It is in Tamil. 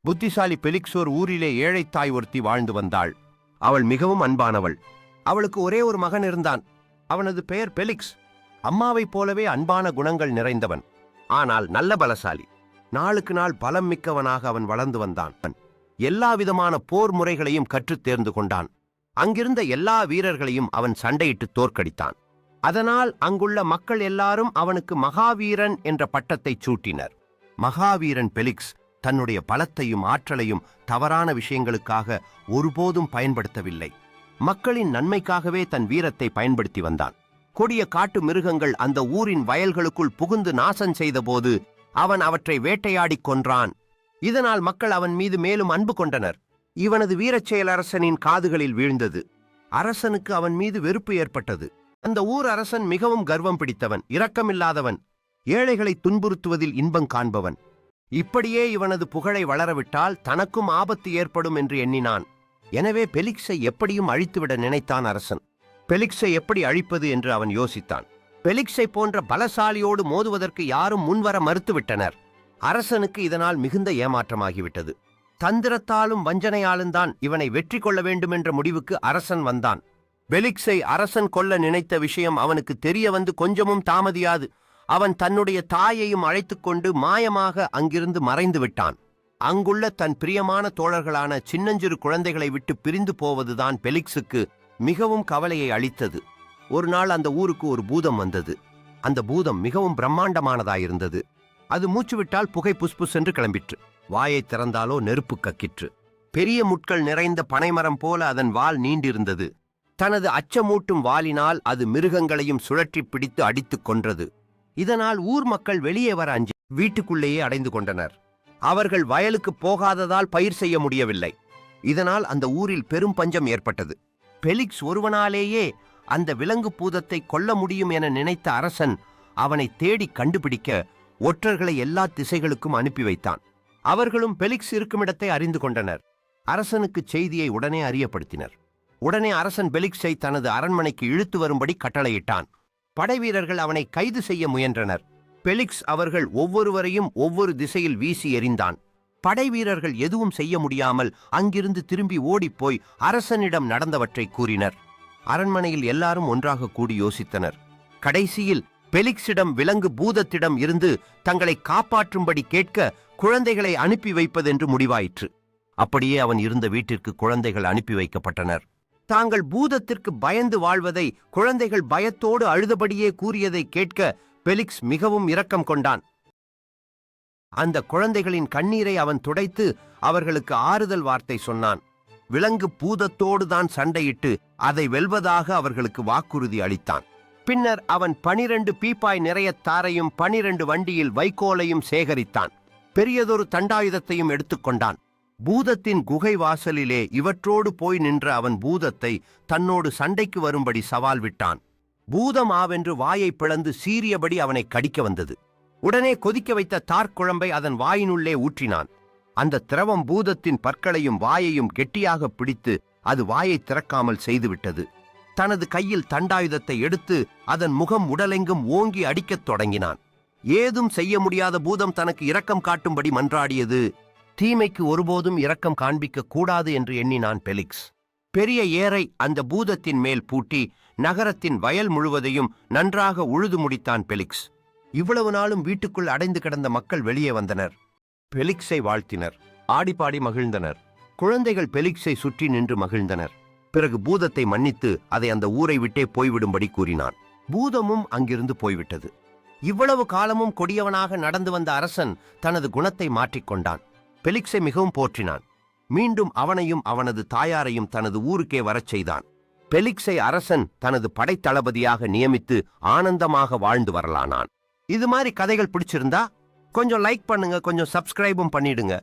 புத்திசாலி பெலிக்ஸ் ஊரிலே ஏழை தாய் ஒருத்தி வாழ்ந்து வந்தாள். அவள் மிகவும் அன்பானவள். அவளுக்கு ஒரே ஒரு மகன் இருந்தான். அவனது பெயர் பெலிக்ஸ். அம்மாவைப் போலவே அன்பான குணங்கள் நிறைந்தவன். ஆனால் நல்ல பலசாலி. நாளுக்கு நாள் பலம் மிக்கவனாக அவன் வளர்ந்து வந்தான். எல்லாவிதமான போர் முறைகளையும் கற்றுத் தேர்ந்து கொண்டான். அங்கிருந்த எல்லா வீரர்களையும் அவன் சண்டையிட்டு தோற்கடித்தான். அதனால் அங்குள்ள மக்கள் எல்லாரும் அவனுக்கு மகாவீரன் என்ற பட்டத்தைச் சூட்டினர். மகாவீரன் பெலிக்ஸ் தன்னுடைய பலத்தையும் ஆற்றலையும் தவறான விஷயங்களுக்காக ஒருபோதும் பயன்படுத்தவில்லை. மக்களின் நன்மைக்காகவே தன் வீரத்தை பயன்படுத்தி வந்தான். கொடிய காட்டு மிருகங்கள் அந்த ஊரின் வயல்களுக்குள் புகுந்து நாசம் செய்தபோது அவன் அவற்றை வேட்டையாடிக் கொன்றான். இதனால் மக்கள் அவன் மீது மேலும் அன்பு கொண்டனர். இவனது வீரச் செயல் அரசனின் காதுகளில் வீழ்ந்தது. அரசனுக்கு அவன் மீது வெறுப்பு ஏற்பட்டது. அந்த ஊர் அரசன் மிகவும் கர்வம் பிடித்தவன், இரக்கமில்லாதவன், ஏழைகளை துன்புறுத்துவதில் இன்பம் காண்பவன். இப்படியே இவனது புகழை வளரவிட்டால் தனக்கும் ஆபத்து ஏற்படும் என்று எண்ணினான். எனவே பெலிக்ஸை எப்படியும் அழித்துவிட நினைத்தான் அரசன். பெலிக்ஸை எப்படி அழிப்பது என்று அவன் யோசித்தான். பெலிக்ஸை போன்ற பலசாலியோடு மோதுவதற்கு யாரும் முன்வர மறுத்துவிட்டனர். அரசனுக்கு இதனால் மிகுந்த ஏமாற்றமாகிவிட்டது. தந்திரத்தாலும் வஞ்சனையாலும் தான் இவனை வெற்றி கொள்ள வேண்டுமென்ற முடிவுக்கு அரசன் வந்தான். பெலிக்ஸை அரசன் கொல்ல நினைத்த விஷயம் அவனுக்கு தெரிய வந்து கொஞ்சமும் தாமதியாது. அவன் தன்னுடைய தாயையும் அழைத்துக் கொண்டு மாயமாக அங்கிருந்து மறைந்து விட்டான். அங்குள்ள தன் பிரியமான தோழர்களான சின்னஞ்சிறு குழந்தைகளை விட்டு பிரிந்து போவதுதான் பெலிக்ஸுக்கு மிகவும் கவலையை அளித்தது. ஒரு நாள் அந்த ஊருக்கு ஒரு பூதம் வந்தது. அந்த பூதம் மிகவும் பிரம்மாண்டமானதாயிருந்தது. அது மூச்சுவிட்டால் புகை புஸ்புஸ் என்று கிளம்பிற்று. வாயை திறந்தாலோ நெருப்பு கக்கிற்று. பெரிய முட்கள் நிறைந்த பனைமரம் போல அதன் வால் நீண்டிருந்தது. தனது அச்சமூட்டும் வாலினால் அது மிருகங்களையும் சுழற்றி பிடித்து அடித்துக் கொன்றது. இதனால் ஊர் மக்கள் வெளியே வர அஞ்சி வீட்டுக்குள்ளேயே அடைந்து கொண்டனர். அவர்கள் வயலுக்கு போகாததால் பயிர் செய்ய முடியவில்லை. இதனால் அந்த ஊரில் பெரும் பஞ்சம் ஏற்பட்டது. பெலிக்ஸ் ஒருவனாலேயே அந்த விலங்கு பூதத்தை கொல்ல முடியும் என நினைத்த அரசன் அவனை தேடி கண்டுபிடிக்க ஒற்றர்களை எல்லா திசைகளுக்கும் அனுப்பி வைத்தான். அவர்களும் பெலிக்ஸ் இருக்குமிடத்தை அறிந்து கொண்டனர். அரசனுக்கு செய்தியை உடனே அறியப்படுத்தினர். உடனே அரசன் பெலிக்ஸை தனது அரண்மனைக்கு இழுத்து வரும்படி கட்டளையிட்டான். படைவீரர்கள் அவனை கைது செய்ய முயன்றனர். பெலிக்ஸ் அவர்கள் ஒவ்வொருவரையும் ஒவ்வொரு திசையில் வீசி எறிந்தான். படைவீரர்கள் எதுவும் செய்ய முடியாமல் அங்கிருந்து திரும்பி ஓடிப்போய் அரசனிடம் நடந்தவற்றை கூறினர். அரண்மனையில் எல்லாரும் ஒன்றாக கூடி யோசித்தனர். கடைசியில் பெலிக்ஸிடம் விலங்கு பூதத்திடம் இருந்து தங்களை காப்பாற்றும்படி கேட்க குழந்தைகளை அனுப்பி வைப்பதென்று முடிவாயிற்று. அப்படியே அவன் இருந்த வீட்டிற்கு குழந்தைகள் அனுப்பி வைக்கப்பட்டனர். தாங்கள் பூதத்திற்கு பயந்து வாழ்வதை குழந்தைகள் பயத்தோடு அழுதபடியே கூறியதை கேட்க பெலிக்ஸ் மிகவும் இரக்கம் கொண்டான். அந்த குழந்தைகளின் கண்ணீரை அவன் துடைத்து அவர்களுக்கு ஆறுதல் வார்த்தை சொன்னான். விலங்கு பூதத்தோடு தான் சண்டையிட்டு அதை வெல்வதாக அவர்களுக்கு வாக்குறுதி அளித்தான். பின்னர் அவன் 12 பீப்பாய் நிறைய தாரையும் 12 வண்டியில் வைக்கோலையும் சேகரித்தான். பெரியதொரு தண்டாயுதத்தையும் எடுத்துக்கொண்டான். பூதத்தின் குகை வாசலிலே இவற்றோடு போய் நின்ற அவன் பூதத்தை தன்னோடு சண்டைக்கு வரும்படி சவால் விட்டான். பூதம் ஆவென்று வாயை பிளந்து சீறியபடி அவனை கடிக்க வந்தது. உடனே கொதிக்க வைத்த தார்குழம்பை அதன் வாயினுள்ளே ஊற்றினான். அந்த திரவம் பூதத்தின் பற்களையும் வாயையும் கெட்டியாக பிடித்து அது வாயை திறக்காமல் செய்துவிட்டது. தனது கையில் தண்டாயுதத்தை எடுத்து அதன் முகம் உடலெங்கும் ஓங்கி அடிக்கத் தொடங்கினான். ஏதும் செய்ய முடியாத பூதம் தனக்கு இரக்கம் காட்டும்படி மன்றாடியது. தீமைக்கு ஒருபோதும் இரக்கம் காண்பிக்க கூடாது என்று எண்ணினான் பெலிக்ஸ். பெரிய ஏரை அந்த பூதத்தின் மேல் பூட்டி நகரத்தின் வயல் முழுவதையும் நன்றாக உழுது முடித்தான் பெலிக்ஸ். இவ்வளவு நாளும் வீட்டுக்குள் அடைந்து கிடந்த மக்கள் வெளியே வந்தனர். பெலிக்ஸை வாழ்த்தினர், ஆடிப்பாடி மகிழ்ந்தனர். குழந்தைகள் பெலிக்ஸை சுற்றி நின்று மகிழ்ந்தனர். பிறகு பூதத்தை மன்னித்து அதை அந்த ஊரை விட்டே போய்விடும்படி கூறினான். பூதமும் அங்கிருந்து போய்விட்டது. இவ்வளவு காலமும் கொடியவனாக நடந்து வந்த அரசன் தனது குணத்தை மாற்றிக்கொண்டான். பெலிக்ஸை மிகவும் போற்றினான். மீண்டும் அவனையும் அவனது தாயாரையும் தனது ஊருக்கே வரச் செய்தான். பெலிக்ஸை அரசன் தனது படைத்தளபதியாக நியமித்து ஆனந்தமாக வாழ்ந்து வரலானான். இது மாதிரி கதைகள் பிடிச்சிருந்தா கொஞ்சம் லைக் பண்ணுங்க, கொஞ்சம் சப்ஸ்கிரைபும் பண்ணிடுங்க.